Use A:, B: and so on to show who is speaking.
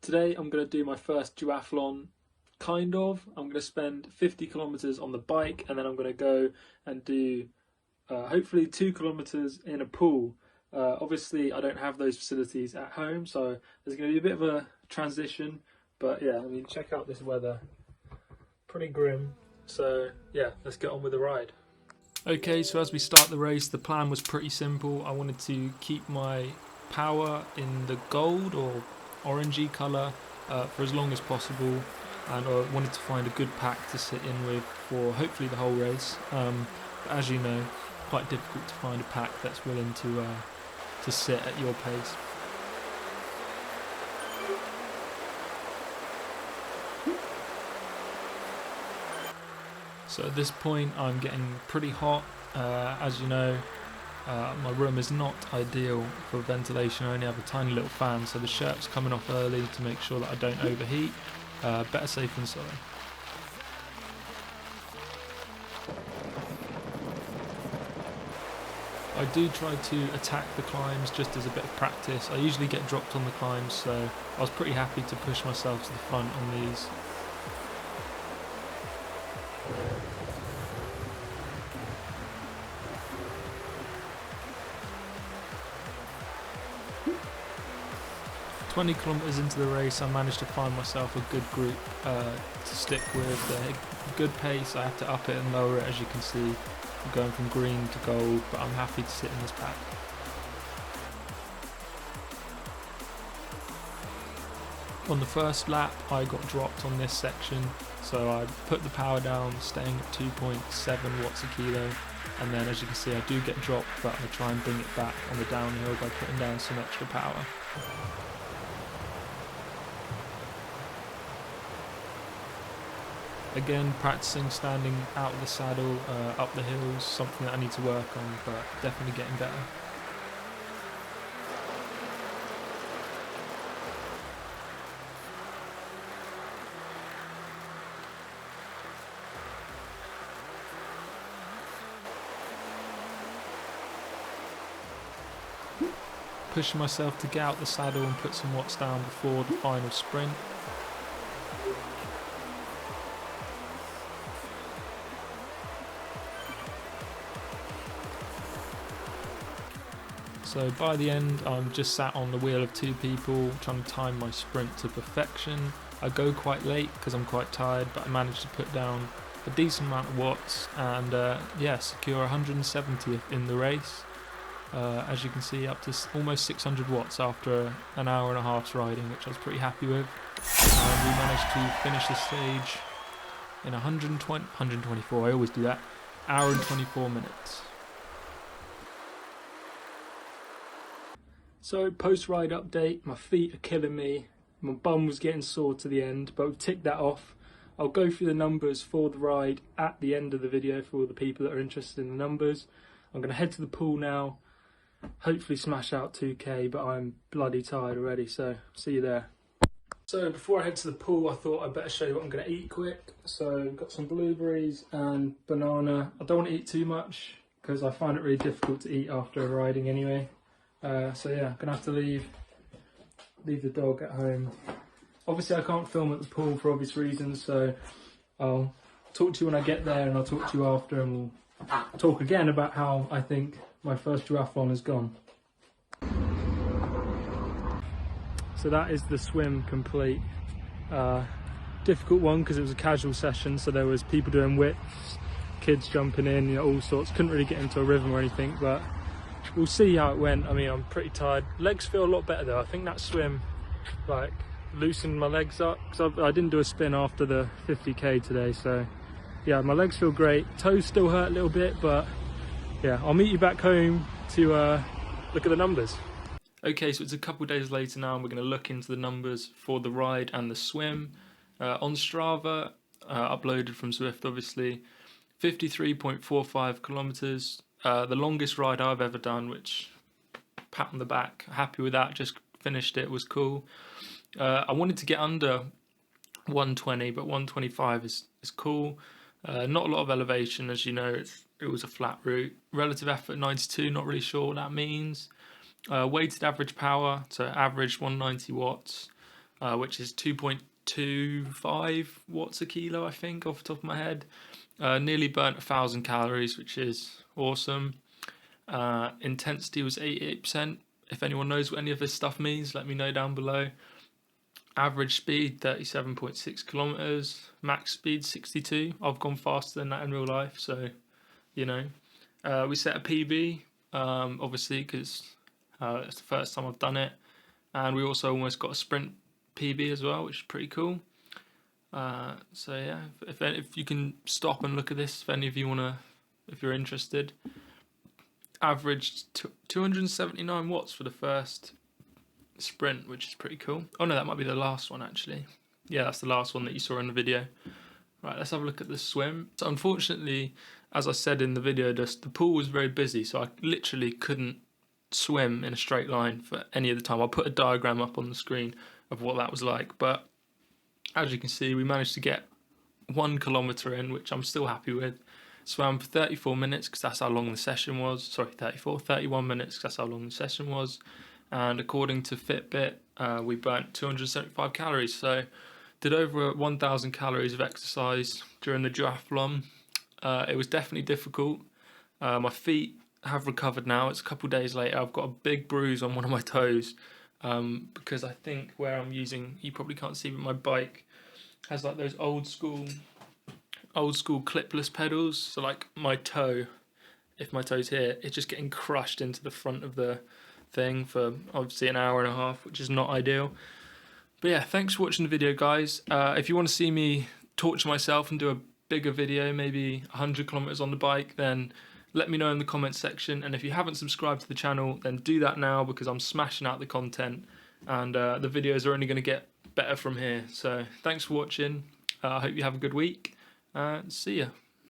A: Today I'm going to do my first duathlon, kind of. I'm going to spend 50 kilometers on the bike, and then I'm going to go and do hopefully 2 kilometers in a pool. Obviously I don't have those facilities at home, so there's going to be a bit of a transition, but yeah, I mean, check out this weather, pretty grim. So yeah, let's get on with the ride. Okay, so as we start the race, the plan was pretty simple. I wanted to keep my power in the gold or orangey colour for as long as possible, and I wanted to find a good pack to sit in with for hopefully the whole race. But as you know, quite difficult to find a pack that's willing to sit at your pace. So at this point I'm getting pretty hot. As you know, my room is not ideal for ventilation. I only have a tiny little fan, so the shirt's coming off early to make sure that I don't overheat. Better safe than sorry. I do try to attack the climbs just as a bit of practice. I usually get dropped on the climbs, so I was pretty happy to push myself to the front on these. "20 kilometers into the race, I managed to find myself a good group to stick with. A good pace. I have to up it and lower it, as you can see. I'm going from green to gold, but I'm happy to sit in this pack. On the first lap, I got dropped on this section, so I put the power down, staying at 2.7 watts a kilo, and then as you can see, I do get dropped, but I try and bring it back on the downhill by putting down some extra power. Again, practicing standing out of the saddle, up the hills, something that I need to work on, but definitely getting better. Pushing myself to get out the saddle and put some watts down before the final sprint. So by the end, I'm just sat on the wheel of 2 people, trying to time my sprint to perfection. I go quite late because I'm quite tired, but I managed to put down a decent amount of watts and yeah, secure 170th in the race. As you can see, up to almost 600 watts after an hour and a half's riding, which I was pretty happy with. And we managed to finish the stage in 124, I always do that, hour and 24 minutes. So post-ride update, my feet are killing me, my bum was getting sore to the end, but we've ticked that off. I'll go through the numbers for the ride at the end of the video for all the people that are interested in the numbers. I'm going to head to the pool now, hopefully smash out 2k, but I'm bloody tired already, so see you there. So before I head to the pool, I thought I'd better show you what I'm going to eat quick. So I've got some blueberries and banana. I don't want to eat too much because I find it really difficult to eat after riding anyway. So yeah, I'm gonna have to leave the dog at home. Obviously I can't film at the pool for obvious reasons, so I'll talk to you when I get there, and I'll talk to you after, and we'll talk again about how I think my first duathlon has gone. So that is the swim complete. Difficult one because it was a casual session, so there was people doing widths, kids jumping in, you know, all sorts. Couldn't really get into a rhythm or anything, but we'll see how it went. I mean, I'm pretty tired. Legs feel a lot better though. I think that swim like loosened my legs up, because I didn't do a spin after the 50k today, so yeah, my legs feel great. Toes still hurt a little bit, but yeah, I'll meet you back home to look at the numbers. Okay, so it's a couple days later now, and we're going to look into the numbers for the ride and the swim. On Strava, uploaded from Zwift obviously, 53.45 kilometers. The longest ride I've ever done, which, pat on the back, happy with that, just finished it, was cool. I wanted to get under 120, but 125 is cool. Not a lot of elevation, as you know, it was a flat route. Relative effort 92, not really sure what that means. Weighted average power, so average 190 watts. which is 2.25 watts a kilo, I think, off the top of my head. Nearly burnt 1,000 calories, which is awesome. Intensity was 88%. If anyone knows what any of this stuff means, let me know down below. Average speed 37.6 kilometers. Max speed 62. I've gone faster than that in real life, so you know. We set a PB, obviously, because it's the first time I've done it, and we also almost got a sprint PB as well, which is pretty cool. So yeah, if you can stop and look at this, if any of you if you're interested. Averaged 279 watts for the first sprint, which is pretty cool. Oh no, that might be the last one actually. Yeah, that's the last one that you saw in the video. Right, let's have a look at the swim. So unfortunately, as I said in the video, the pool was very busy, so I literally couldn't swim in a straight line for any of the time. I'll put a diagram up on the screen of what that was like, but as you can see, we managed to get 1 kilometer in, which I'm still happy with. Swam for 34 minutes because that's how long the session was. Sorry, 31 minutes because that's how long the session was. And according to Fitbit, we burnt 275 calories. So did over 1,000 calories of exercise during the duathlon. It was definitely difficult. My feet have recovered now. It's a couple days later. I've got a big bruise on one of my toes because I think where I'm using, you probably can't see, but my bike has like those old school clipless pedals. So like my toe, if my toe's here, it's just getting crushed into the front of the thing for obviously an hour and a half, which is not ideal. But yeah, thanks for watching the video, guys. If you want to see me torture myself and do a bigger video, maybe 100 kilometers on the bike, then let me know in the comments section. And if you haven't subscribed to the channel, then do that now, because I'm smashing out the content, and the videos are only going to get better from here. So thanks for watching. I hope you have a good week. See ya.